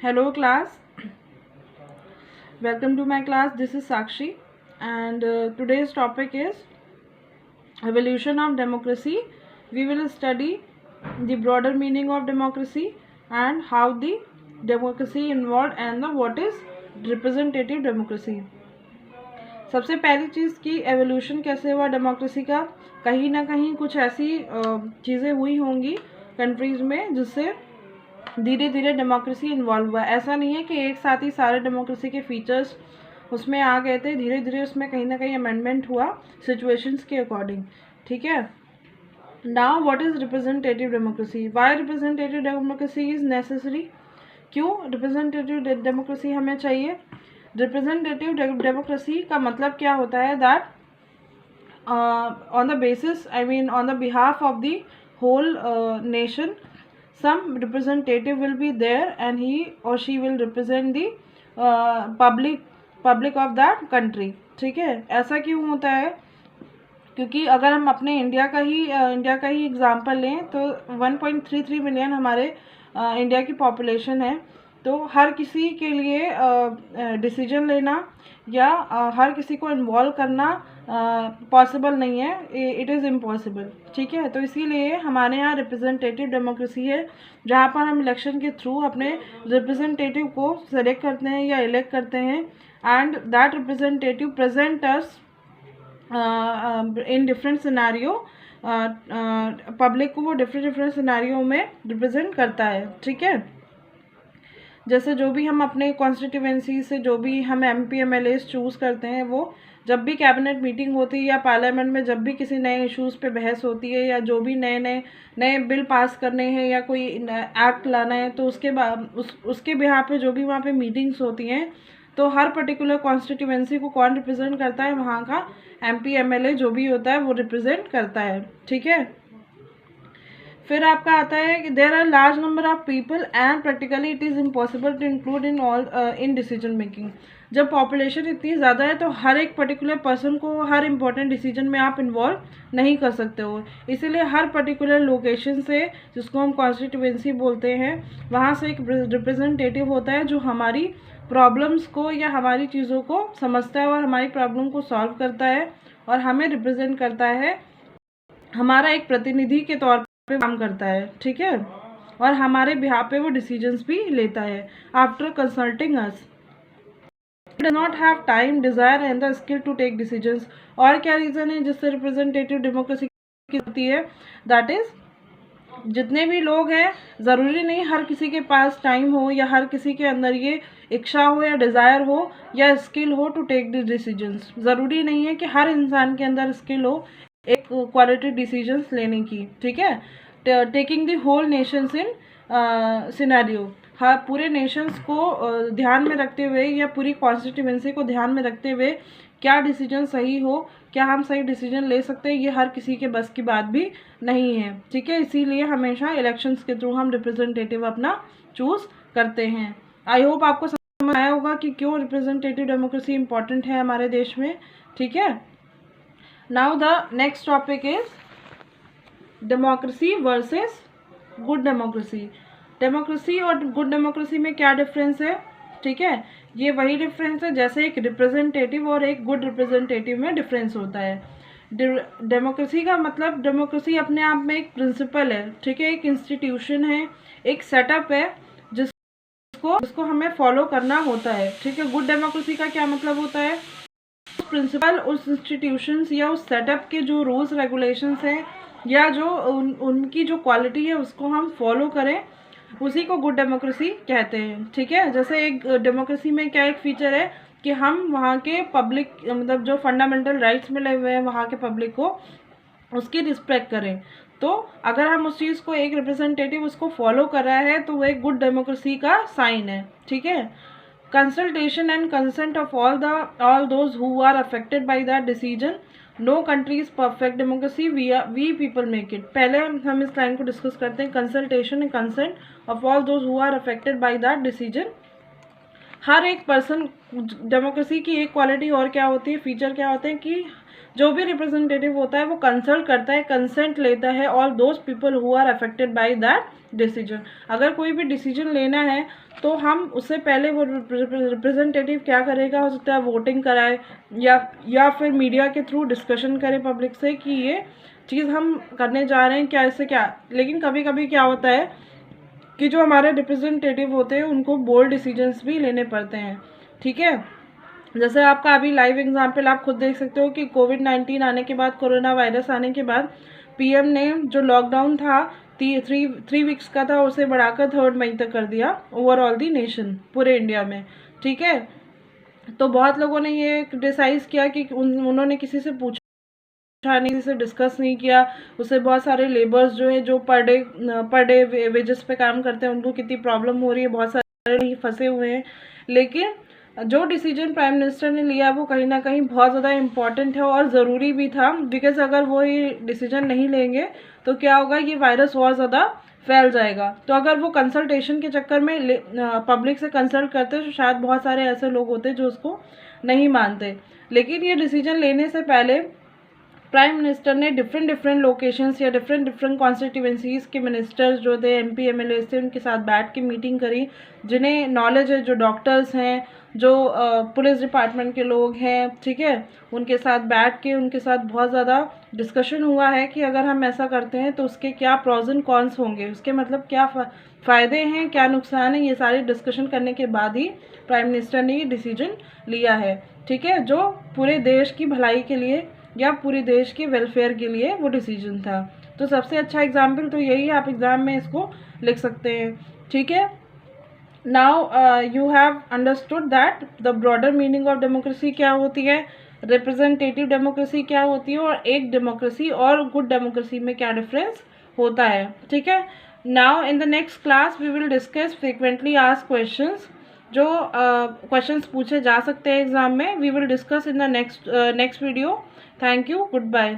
Hello class, welcome to my class. This is Sakshi and today's topic is evolution of democracy. We will study the broader meaning of democracy and how the democracy involved and what is representative democracy. सबसे पहली चीज़ कि evolution कैसे हुआ democracy का, कहीं ना कहीं कुछ ऐसी चीज़ें हुई होंगी कंट्रीज़ में जिससे धीरे धीरे डेमोक्रेसी इन्वॉल्व हुआ। ऐसा नहीं है कि एक साथ ही सारे डेमोक्रेसी के फीचर्स उसमें आ गए थे, धीरे धीरे उसमें कहीं ना कहीं अमेंडमेंट हुआ सिचुएशंस के अकॉर्डिंग। ठीक है, now what is representative democracy? Why representative democracy is necessary? क्यों रिप्रेजेंटेटिव डेमोक्रेसी हमें चाहिए? रिप्रेजेंटेटिव डेमोक्रेसी का मतलब क्या होता है? That on the basis, I mean on the behalf of the whole nation, some representative will be there and he or she will represent the public of that country. ठीक है, ऐसा क्यों होता है? क्योंकि अगर हम अपने इंडिया का ही एग्जांपल लें तो 1.33 मिलियन हमारे इंडिया की पॉपुलेशन है। तो हर किसी के लिए डिसीजन लेना या हर किसी को इन्वॉल्व करना पॉसिबल नहीं है, इट इज़ इम्पॉसिबल। ठीक है, तो इसीलिए हमारे यहाँ रिप्रेजेंटेटिव डेमोक्रेसी है, जहाँ पर हम इलेक्शन के थ्रू अपने रिप्रेजेंटेटिव को सेलेक्ट करते हैं या इलेक्ट करते हैं and that representative present us in different scenario. Public को वो डिफरेंट सिनेरियो में रिप्रेजेंट करता है। ठीक है, जैसे जो भी हम अपने कॉन्स्टिट्यूएंसी से जो भी हम MP MLAs चूज़ करते हैं, वो जब भी कैबिनेट मीटिंग होती है या पार्लियामेंट में जब भी किसी नए इश्यूज़ पे बहस होती है या जो भी नए बिल पास करने हैं या कोई एक्ट लाना है, तो उसके बिहार पे जो भी वहाँ पे मीटिंग्स होती हैं, तो हर पर्टिकुलर कॉन्स्टिट्यूएंसी को कौन रिप्रेजेंट करता है? वहाँ का MP MLA जो भी होता है वो रिप्रेजेंट करता है। ठीक है, फिर आपका आता है कि there are large number of people and practically it is impossible to include in decision making. जब पॉपुलेशन इतनी ज़्यादा है तो हर एक पर्टिकुलर पर्सन को हर इंपॉर्टेंट डिसीजन में आप इन्वॉल्व नहीं कर सकते हो। इसीलिए हर पर्टिकुलर लोकेशन से, जिसको हम कॉन्स्टिट्यूएंसी बोलते हैं, वहाँ से एक रिप्रेजेंटेटिव होता है जो हमारी प्रॉब्लम्स को या हमारी चीज़ों को समझता है और हमारी प्रॉब्लम को सॉल्व करता है और हमें रिप्रेजेंट करता है, हमारा एक प्रतिनिधि के तौर पे काम करता है। ठीक है, और हमारे बिहाफ पे वो डिसीजंस भी लेता है after consulting us. Does not have time, desire and the skill to take decisions. और क्या रीज़न है जिससे रिप्रेजेंटेटिव डेमोक्रेसी की होती है? दैट इज़ जितने भी लोग हैं, ज़रूरी नहीं हर किसी के पास टाइम हो या हर किसी के अंदर ये इच्छा हो या डिज़ायर हो या स्किल हो टू टेक द डिसीजंस। ज़रूरी नहीं है कि हर इंसान के अंदर स्किल हो एक क्वालिटी डिसीजंस लेने की। ठीक है, taking the whole nations in scenario, हाँ पूरे नेशंस को ध्यान में रखते हुए या पूरी कॉन्स्टिट्यूएंसी को ध्यान में रखते हुए क्या डिसीजन सही हो, क्या हम सही डिसीजन ले सकते हैं, ये हर किसी के बस की बात भी नहीं है। ठीक है, इसीलिए हमेशा इलेक्शंस के थ्रू हम रिप्रेजेंटेटिव अपना चूज़ करते हैं। आई होप आपको समझ आया होगा कि क्यों रिप्रेजेंटेटिव डेमोक्रेसी इंपॉर्टेंट है हमारे देश में। ठीक है, now the next topic is democracy versus good democracy. Democracy और गुड डेमोक्रेसी में क्या डिफरेंस है? ठीक है, ये वही डिफरेंस है जैसे एक रिप्रेजेंटेटिव और एक गुड रिप्रेजेंटेटिव में डिफरेंस होता है। डेमोक्रेसी का मतलब, डेमोक्रेसी अपने आप में एक प्रिंसिपल है। ठीक है, एक इंस्टीट्यूशन है, एक सेटअप है जिसको हमें फॉलो करना होता है। ठीक है, गुड डेमोक्रेसी का क्या मतलब होता है? प्रिंसिपल, उस इंस्टीट्यूशंस या उस सेटअप के जो रूल्स रेगुलेशंस हैं या जो उनकी जो क्वालिटी है उसको हम फॉलो करें, उसी को गुड डेमोक्रेसी कहते हैं। ठीक है, जैसे एक डेमोक्रेसी में क्या एक फीचर है कि हम वहाँ के पब्लिक, मतलब जो फंडामेंटल राइट्स मिले हुए हैं वहाँ के पब्लिक को, उसकी रिस्पेक्ट करें। तो अगर हम उस चीज़ को, एक रिप्रेजेंटेटिव उसको फॉलो कर रहा है, तो वो एक गुड डेमोक्रेसी का साइन है। ठीक है, consultation and consent of all those who are affected by that decision. No country is perfect democracy, we people make it. पहले हम इस लाइन को डिस्कस करते हैं, consultation and consent of all those who are affected by that decision. हर एक person, democracy की एक क्वालिटी और क्या होती है, फीचर क्या होते हैं कि जो भी रिप्रेजेंटेटिव होता है वो कंसल्ट करता है, कंसेंट लेता है all those people who are affected by that decision. अगर कोई भी डिसीजन लेना है तो हम उससे पहले वो रिप्रेजेंटेटिव क्या करेगा, हो सकता है वोटिंग कराए या फिर मीडिया के थ्रू डिस्कशन करे पब्लिक से कि ये चीज़ हम करने जा रहे हैं, क्या इससे क्या। लेकिन कभी कभी क्या होता है कि जो हमारे रिप्रेजेंटेटिव होते हैं उनको बोल्ड डिसीजंस भी लेने पड़ते हैं, ठीक है। जैसे आपका अभी लाइव एग्जांपल आप खुद देख सकते हो कि कोविड-19 आने के बाद, कोरोना वायरस आने के बाद पीएम ने जो लॉकडाउन था थ्री वीक्स का था, उसे बढ़ाकर 3 मई तक कर दिया ओवरऑल दी नेशन, पूरे इंडिया में, ठीक है। तो बहुत लोगों ने ये क्रिटिसाइज़ किया कि उन्होंने किसी से पूछा नहीं, से डिस्कस नहीं किया, उससे बहुत सारे लेबर्स जो है जो पर डे वेजेस पे काम करते हैं उनको कितनी प्रॉब्लम हो रही है, बहुत सारे फंसे हुए हैं। लेकिन जो डिसीजन प्राइम मिनिस्टर ने लिया वो कहीं ना कहीं बहुत ज़्यादा इम्पॉर्टेंट है और ज़रूरी भी था, बिकॉज अगर वो ये डिसीजन नहीं लेंगे तो क्या होगा, ये वायरस और ज़्यादा फैल जाएगा। तो अगर वो कंसल्टेशन के चक्कर में पब्लिक से कंसल्ट करते तो शायद बहुत सारे ऐसे लोग होते जो उसको नहीं मानते। लेकिन ये डिसीजन लेने से पहले प्राइम मिनिस्टर ने डिफरेंट लोकेशंस या डिफरेंट कॉन्स्टिट्यूएंसीज़ के मिनिस्टर्स जो थे, एमपी एमएलए थे, उनके साथ बैठ के मीटिंग करी, जिन्हें नॉलेज है, जो डॉक्टर्स हैं, जो पुलिस डिपार्टमेंट के लोग हैं, ठीक है, उनके साथ बैठ के उनके साथ बहुत ज़्यादा डिस्कशन हुआ है कि अगर हम ऐसा करते हैं तो उसके क्या प्रॉज एंड कॉन्स होंगे, उसके मतलब क्या फ़ायदे हैं, क्या नुकसान है। ये सारी डिस्कशन करने के बाद ही प्राइम मिनिस्टर ने ये डिसीजन लिया है, ठीक है, जो पूरे देश की भलाई के लिए या पूरे देश के वेलफेयर के लिए वो डिसीजन था। तो सबसे अच्छा एग्जाम्पल तो यही है, आप एग्ज़ाम में इसको लिख सकते हैं, ठीक है। Now you have understood that the broader meaning of democracy क्या होती है, रिप्रेजेंटेटिव डेमोक्रेसी क्या होती है, और एक डेमोक्रेसी और गुड डेमोक्रेसी में क्या डिफरेंस होता है, ठीक है। Now in the next class we will discuss frequently asked questions, जो क्वेश्चंस पूछे जा सकते हैं एग्जाम में। We will discuss in the next video. Thank you, good bye.